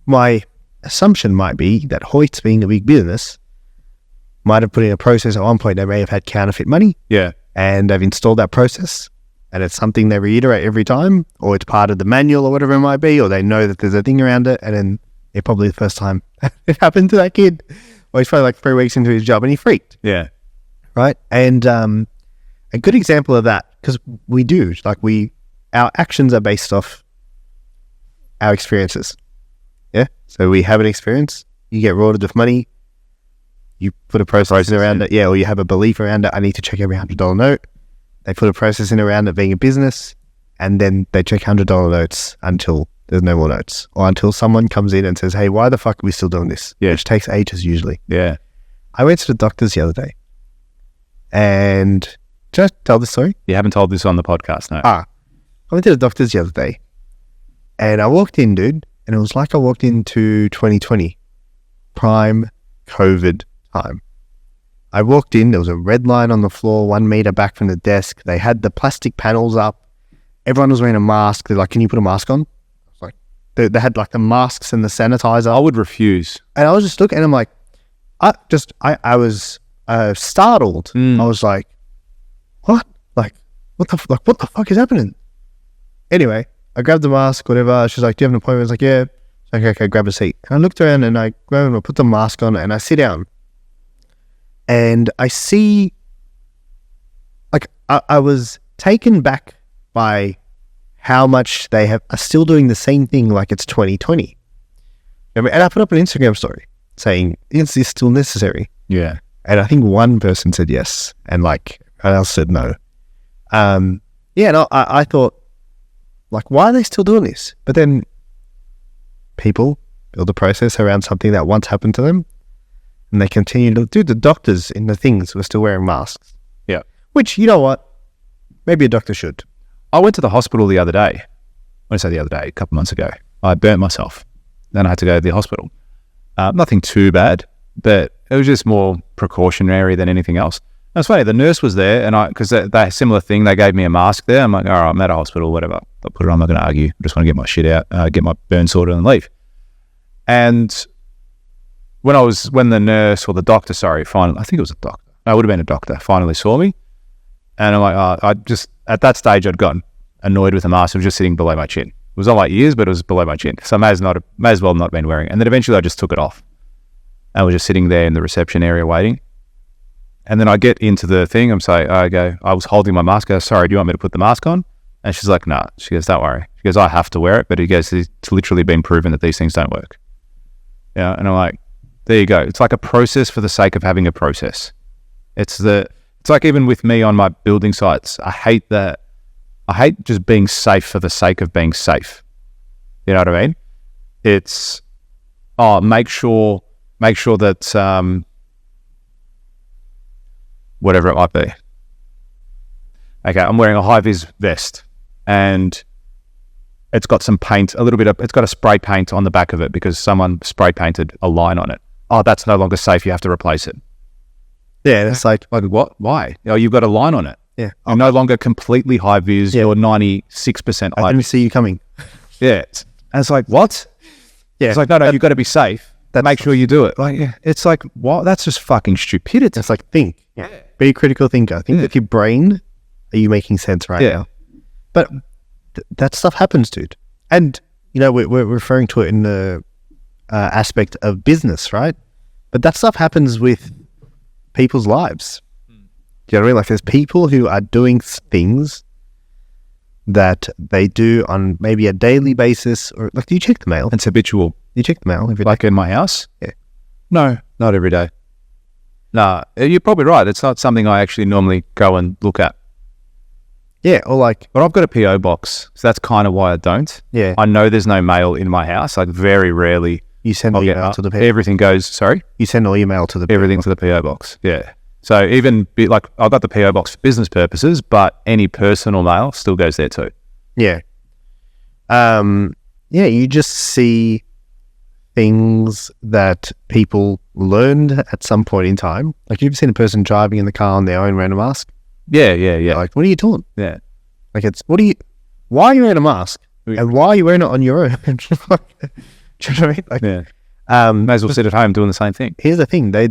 my assumption might be that Hoyt's, being a big business, might have put in a process at one point. They may have had counterfeit money. Yeah. And they've installed that process, and it's something they reiterate every time, or it's part of the manual or whatever it might be, or they know that there's a thing around it, and then it probably the first time it happened to that kid. Well, he's probably like 3 weeks into his job and he freaked. Yeah. Right. And a good example of that, because we do, like our actions are based off our experiences. Yeah. So we have an experience, you get rewarded with money, you put a process around it. Yeah. Or you have a belief around it. I need to check every $100 note. They put a process in around it being a business, and then they check $100 notes until there's no more notes, or until someone comes in and says, hey, why the fuck are we still doing this? Yeah. Which takes ages usually. Yeah. I went to the doctor's the other day, and did I tell this story? You haven't told this on the podcast, no. I went to the doctor's the other day, and I walked in, dude, and it was like I walked into 2020, prime COVID time. I walked in, there was a red line on the floor, 1 meter back from the desk. They had the plastic panels up. Everyone was wearing a mask. They're like, can you put a mask on? I was like, they had like the masks and the sanitizer. I would refuse. And I was just looking, and I'm like, I was startled. I was like, what? Like, what the fuck is happening? Anyway, I grabbed the mask, whatever. She's like, do you have an appointment? I was like, yeah. Okay, grab a seat. And I looked around, and I put the mask on, and I sit down. And I see, like, I was taken back by how much they are still doing the same thing like it's 2020. And I put up an Instagram story saying, is this still necessary? Yeah. And I think one person said yes, and like, everyone else said no. And I thought, like, why are they still doing this? But then people build a process around something that once happened to them, and they continue to do. The doctors in the things were still wearing masks. Yeah. Which, you know what? Maybe a doctor should. I went to the hospital the other day. When I say the other day, a couple months ago, I burnt myself. Then I had to go to the hospital. Nothing too bad, but it was just more precautionary than anything else. And it's funny, the nurse was there, and because that similar thing, they gave me a mask there. I'm like, all right, I'm at a hospital, whatever. I'll put it on, I'm not going to argue. I just want to get my shit out, get my burn sorted and leave. And when the nurse or the doctor, finally, I think it was a doctor. No, it would have been a doctor, finally saw me. And I'm like, at that stage, I'd gotten annoyed with the mask. It was just sitting below my chin. It was on my ears, but it was below my chin. So I may as well not have been wearing it. And then eventually I just took it off. I was just sitting there in the reception area waiting. And then I get into the thing. I was holding my mask. I go, sorry, do you want me to put the mask on? And she's like, nah. She goes, don't worry. She goes, I have to wear it. But he goes, it's literally been proven that these things don't work. Yeah. And I'm like, there you go. It's like a process for the sake of having a process. It's like even with me on my building sites, I hate just being safe for the sake of being safe. You know what I mean? It's, make sure that, whatever it might be. Okay, I'm wearing a high-vis vest, and it's got some paint, it's got a spray paint on the back of it because someone spray painted a line on it. Oh, that's no longer safe. You have to replace it. Yeah, it's like what? Why? Oh, you've got a line on it. Yeah. You're no longer completely high-vis. You're 96% high. I didn't see you coming. Yeah. And it's like, what? Yeah. It's like, no, you've got to be safe. Make sure you do it. Like, yeah. It's like, what? That's just fucking stupidity. It's like, think. Yeah. Be a critical thinker. Think with your brain. Are you making sense right now? But that stuff happens, dude. And, we're referring to it in the aspect of business, right? But that stuff happens with people's lives. Do you know what I mean? Like, there's people who are doing things that they do on maybe a daily basis, or like, do you check the mail? It's habitual. You check the mail every day? Like in my house? Yeah. No, not every day. No, you're probably right. It's not something I actually normally go and look at. Yeah, or like... But I've got a PO box, so that's kind of why I don't. Yeah. I know there's no mail in my house. Like, very rarely. You send all your mail to the PO box? Everything goes... Sorry? You send all your mail to the PO box? Everything to the PO box, yeah. So even, I've got the PO box for business purposes, but any personal mail still goes there too. Yeah. You just see things that people learned at some point in time. Like, you've seen a person driving in the car on their own wearing a mask? Yeah. Like, what are you doing? Yeah. Like, why are you wearing a mask? And why are you wearing it on your own? Do Do you know what I mean? Like, Yeah. May as well sit at home doing the same thing. here's the thing: they're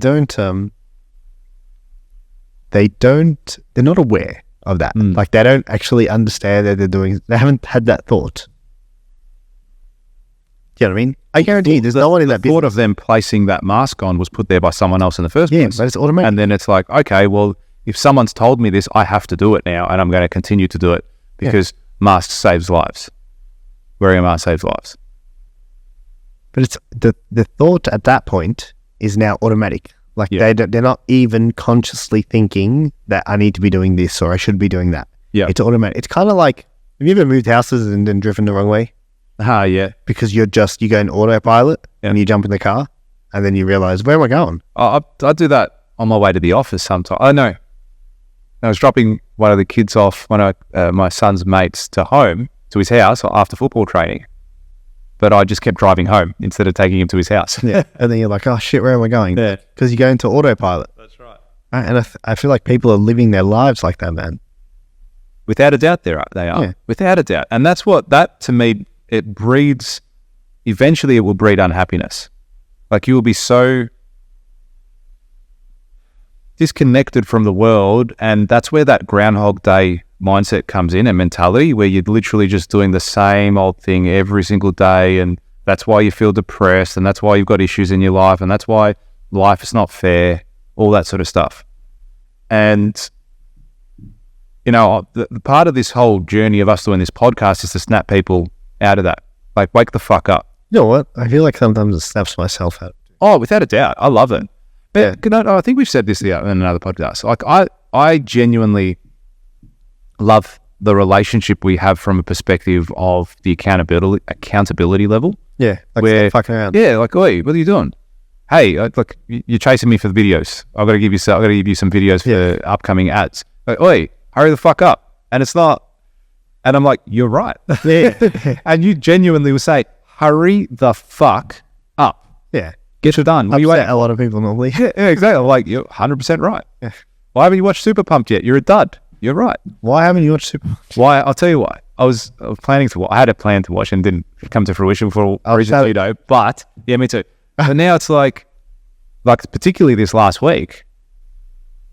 not aware of that. Like, they don't actually understand that they haven't had that thought. Do you know what I mean? I guarantee there's no one in that The thought business. of them placing that mask on was put there by someone else in the first Yeah, place. but it's automatic. And then it's like, okay, well, if someone's told me this, I have to do it now, and I'm going to continue to do it because mask saves lives. Wearing a mask saves lives. But it's the thought at that point is now automatic. Like, they're not even consciously thinking that I need to be doing this or I should be doing that. Yeah. It's automatic. It's kind of like, have you ever moved houses and then driven the wrong way? Yeah. Because you go in autopilot and you jump in the car and then you realize, where am I going? I do that on my way to the office sometimes. I know. I was dropping one of the kids off, one of my son's mates to his house after football training. But I just kept driving home instead of taking him to his house. Yeah. And then you're like, oh shit, where am I going? Yeah. Because you go into autopilot. That's right. And I feel like people are living their lives like that, man. Without a doubt, they are. Yeah. Without a doubt. And that's that to me, it breeds, eventually it will breed unhappiness. Like, you will be so disconnected from the world, and that's where that Groundhog Day mindset comes in, and mentality, where you're literally just doing the same old thing every single day, and that's why you feel depressed, and that's why you've got issues in your life, and that's why life is not fair, all that sort of stuff. And the part of this whole journey of us doing this podcast is to snap people out of that. Like, wake the fuck up. You know what? I feel like sometimes it snaps myself out. Oh, without a doubt. I love it. But I think we've said this in another podcast. Like, I genuinely love the relationship we have from a perspective of the accountability level. Yeah. Like, where, stop fucking around. Yeah, like, oi, what are you doing? Hey, look, you're chasing me for the videos. I've got to give you some videos for upcoming ads. Like, oi, hurry the fuck up. And it's not, and I'm like, you're right. Yeah. And you genuinely will say, hurry the fuck up. Yeah. Get it done. You a lot of people normally. Yeah, exactly. I'm like, you're 100% right. Yeah. Why haven't you watched Super Pumped yet? You're a dud. You're right. Why haven't you watched Super? Why? I'll tell you why. I was planning to watch. I had a plan to watch and didn't come to fruition for reasons you know. But yeah, me too. But now it's like particularly this last week,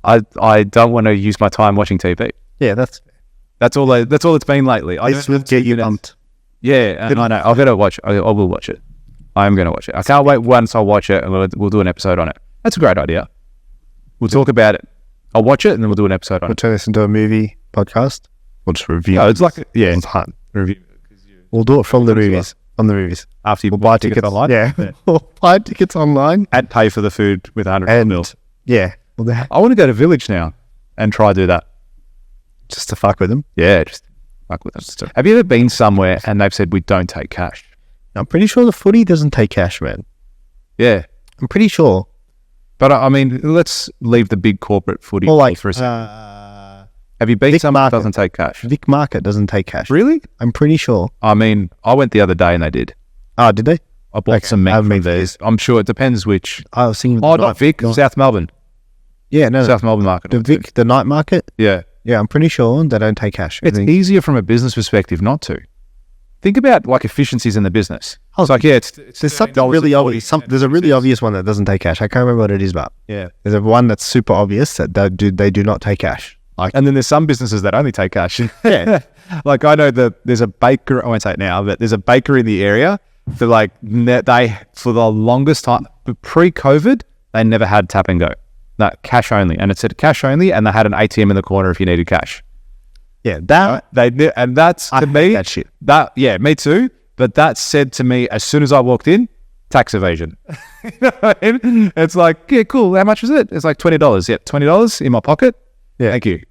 I don't want to use my time watching TV. Yeah, that's all it's been lately. This will get you pumped. Yeah, and I know. I've got to watch. I will watch it. I'm going to watch it. I can't wait once I watch it, and we'll do an episode on it. That's a great idea. We'll talk about it. I'll watch it, and then we'll do an episode on We'll turn this into a movie podcast. We'll just review. No, it's like It's hard. review. We'll do it from the movies. On the movies. After you We'll buy tickets online. Yeah. We'll buy tickets online. And pay for the food with 100 And mil. yeah. I want to go to Village now and try to do that. Just to fuck with them. Yeah, just fuck with them. Have you ever been somewhere and they've said, we don't take cash? I'm pretty sure the footy doesn't take cash, man. Yeah. I'm pretty sure. But I mean, let's leave the big corporate footy Or like, for a second. Have you been Vic somewhere that Market. doesn't take cash? Vic Market doesn't take cash. Really? I'm pretty sure. I mean, I went the other day and they did. Oh, did they? I bought some I haven't Mac been from there. theirs. I'm sure it depends which. I was thinking. Oh, not Vic, South Melbourne. Yeah, no. South Melbourne market. The night market. Yeah. Yeah, I'm pretty sure they don't take cash. It's easier from a business perspective not to. Think about like efficiencies in the business. Oh, It's like, yeah, there's something really obvious. There's a really obvious one that doesn't take cash. I can't remember what it is, but yeah. there's a one that's super obvious that they do not take cash. Like, And then there's some businesses that only take cash. Yeah. Like I know there's a baker, I won't say it now, but there's a baker in the area that like they, for the longest time, pre-COVID, they never had tap and go. No, cash only. And it said cash only, and they had an ATM in the corner if you needed cash. yeah, that And that's, to me, that shit. That, yeah, me too. But that said to me, as soon as I walked in, tax evasion. You know what I mean? It's like, yeah, cool. How much is it? It's like $20. Yep, $20 in my pocket. Yeah. Thank you.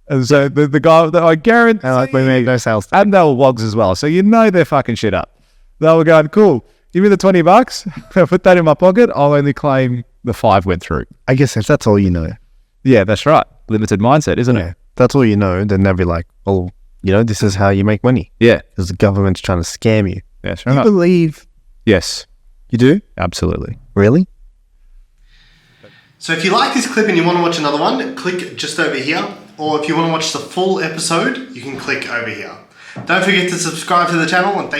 And so the guy that I guarantee, and like we made no sales. and they were wogs as well. So you know they're fucking shit up. They were going, cool, give me the $20. I put that in my pocket. I'll only claim the 5 went through. I guess if that's all you know. Yeah, that's right. Limited mindset, isn't Yeah, it? that's all you know. Then they'll be like, "Oh, this is how you make money Yeah. because the government's trying to scam you." Yes, You right. believe Yes, you do? absolutely. Really? So if you like this clip and you want to watch another one, click just over here. Or if you want to watch the full episode, you can click over here. Don't forget to subscribe to the channel and thank